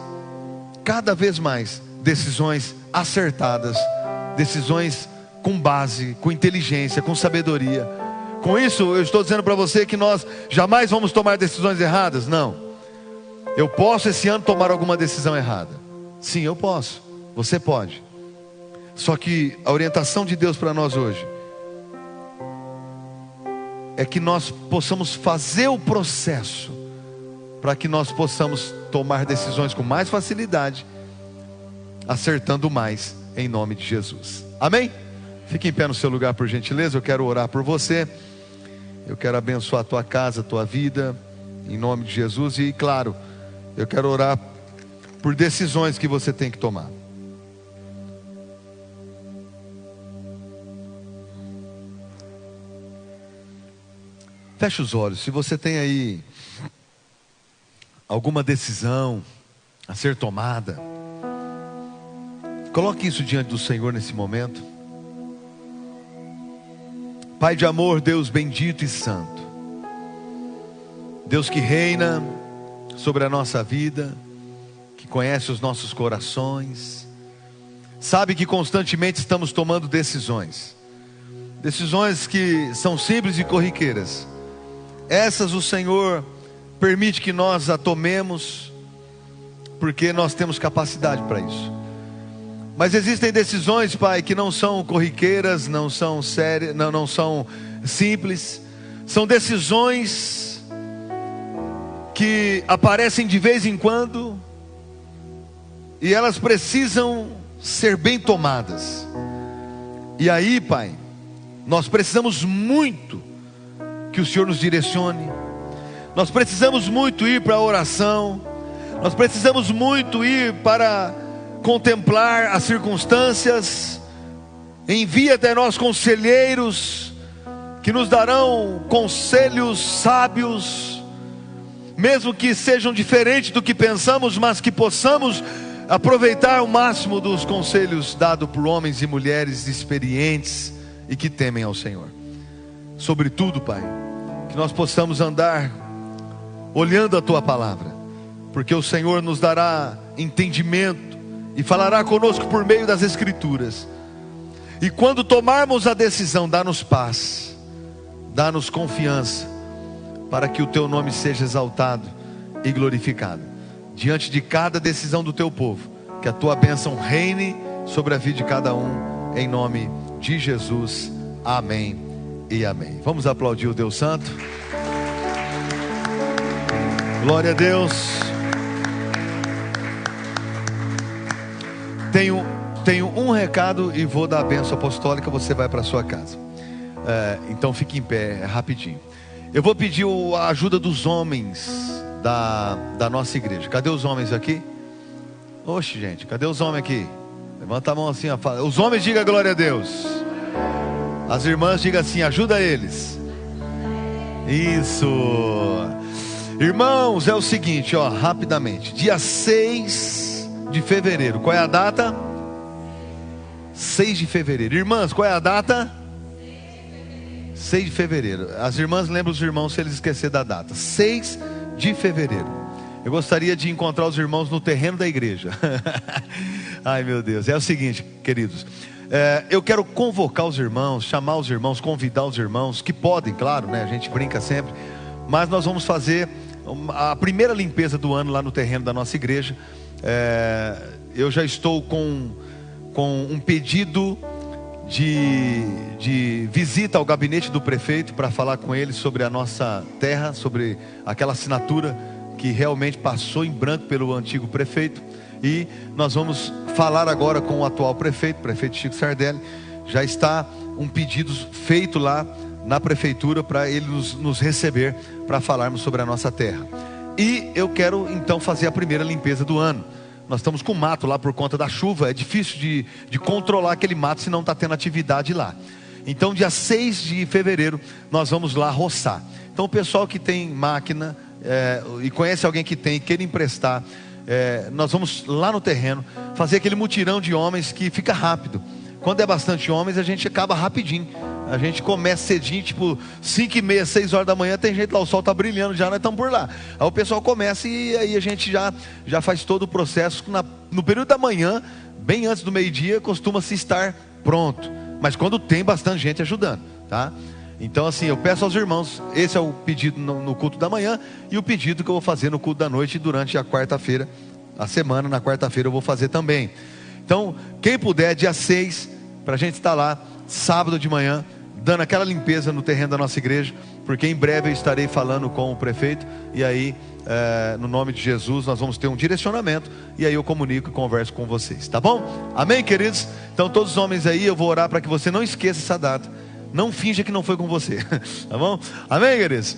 decisões acertadas, decisões com base, com inteligência, com sabedoria. Com isso eu estou dizendo para você que nós jamais vamos tomar decisões erradas, não. Eu posso esse ano tomar alguma decisão errada? Sim, eu posso. Você pode. Só que a orientação de Deus para nós hoje é que nós possamos fazer o processo para que nós possamos tomar decisões com mais facilidade, acertando mais, em nome de Jesus. Amém? Fique em pé no seu lugar, por gentileza. Eu quero orar por você. Eu quero abençoar a tua casa, a tua vida, em nome de Jesus. E claro, eu quero orar por decisões que você tem que tomar. Feche os olhos. Se você tem aí alguma decisão a ser tomada, coloque isso diante do Senhor nesse momento. Pai de amor, Deus bendito e santo, Deus que reina sobre a nossa vida, que conhece os nossos corações, sabe que constantemente estamos tomando decisões que são simples e corriqueiras. Essas o Senhor permite que nós a tomemos, porque nós temos capacidade para isso. Mas existem decisões, Pai, que não são corriqueiras, não são sérias, não são simples. São decisões que aparecem de vez em quando, e elas precisam ser bem tomadas. E aí, Pai, nós precisamos muito que o Senhor nos direcione. Nós precisamos muito ir para a oração. Nós precisamos muito ir para contemplar as circunstâncias. Envia até nós conselheiros que nos darão conselhos sábios, mesmo que sejam diferentes do que pensamos, mas que possamos aproveitar o máximo dos conselhos dados por homens e mulheres experientes e que temem ao Senhor. Sobretudo, Pai, que nós possamos andar olhando a Tua palavra, porque o Senhor nos dará entendimento e falará conosco por meio das Escrituras. E quando tomarmos a decisão, dá-nos paz, dá-nos confiança, para que o Teu nome seja exaltado e glorificado diante de cada decisão do Teu povo. Que a Tua bênção reine sobre a vida de cada um, em nome de Jesus. Amém e amém. Vamos aplaudir o Deus Santo. Glória a Deus. Tenho um recado e vou dar a bênção apostólica. Você vai para a sua casa. Então fique em pé, rapidinho. Eu vou pedir a ajuda dos homens da nossa igreja. Cadê os homens aqui? Oxe, gente, cadê os homens aqui? Levanta a mão assim, ó. Os homens digam glória a Deus. As irmãs digam assim, ajuda eles. Isso. Irmãos, é o seguinte, ó, rapidamente. Dia 6 de fevereiro. Qual é a data? 6 de fevereiro. Irmãs, qual é a data? 6 de fevereiro. As irmãs lembram os irmãos se eles esquecerem da data. 6 de fevereiro. Eu gostaria de encontrar os irmãos no terreno da igreja. Ai, meu Deus. É o seguinte, queridos. Eu quero convocar os irmãos, chamar os irmãos, convidar os irmãos, que podem, claro, né? A gente brinca sempre. Mas nós vamos fazer a primeira limpeza do ano lá no terreno da nossa igreja. Eu já estou com um pedido de visita ao gabinete do prefeito para falar com ele sobre a nossa terra, sobre aquela assinatura que realmente passou em branco pelo antigo prefeito. E nós vamos falar agora com o atual prefeito Chico Sardelli. Já está um pedido feito lá na prefeitura para ele nos receber para falarmos sobre a nossa terra. E eu quero então fazer a primeira limpeza do ano. Nós estamos com mato lá por conta da chuva. É difícil de controlar aquele mato se não está tendo atividade lá. Então dia 6 de fevereiro nós vamos lá roçar. Então o pessoal que tem máquina e conhece alguém que tem e queira emprestar, nós vamos lá no terreno fazer aquele mutirão de homens que fica rápido. Quando é bastante homens, a gente acaba rapidinho. A gente começa cedinho, tipo 5h30, 6 horas da manhã. Tem gente lá, o sol está brilhando já, nós estamos por lá. Aí o pessoal começa e aí a gente já faz todo o processo. No período da manhã, bem antes do meio-dia, costuma-se estar pronto. Mas quando tem bastante gente ajudando, tá? Então assim, eu peço aos irmãos, esse é o pedido no culto da manhã, e o pedido que eu vou fazer no culto da noite durante a quarta-feira, a semana, na quarta-feira eu vou fazer também. Então, quem puder, dia 6, para a gente estar lá, sábado de manhã, dando aquela limpeza no terreno da nossa igreja, porque em breve eu estarei falando com o prefeito, e aí, no nome de Jesus, nós vamos ter um direcionamento, e aí eu comunico e converso com vocês, tá bom? Amém, queridos? Então todos os homens aí, eu vou orar para que você não esqueça essa data, não finja que não foi com você, tá bom? Amém, queridos?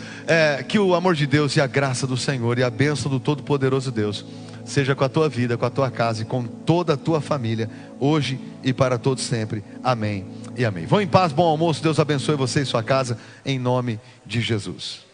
Que o amor de Deus e a graça do Senhor e a bênção do Todo-Poderoso Deus seja com a tua vida, com a tua casa e com toda a tua família, hoje e para todos sempre. Amém e amém. Vão em paz, bom almoço, Deus abençoe você e sua casa, em nome de Jesus.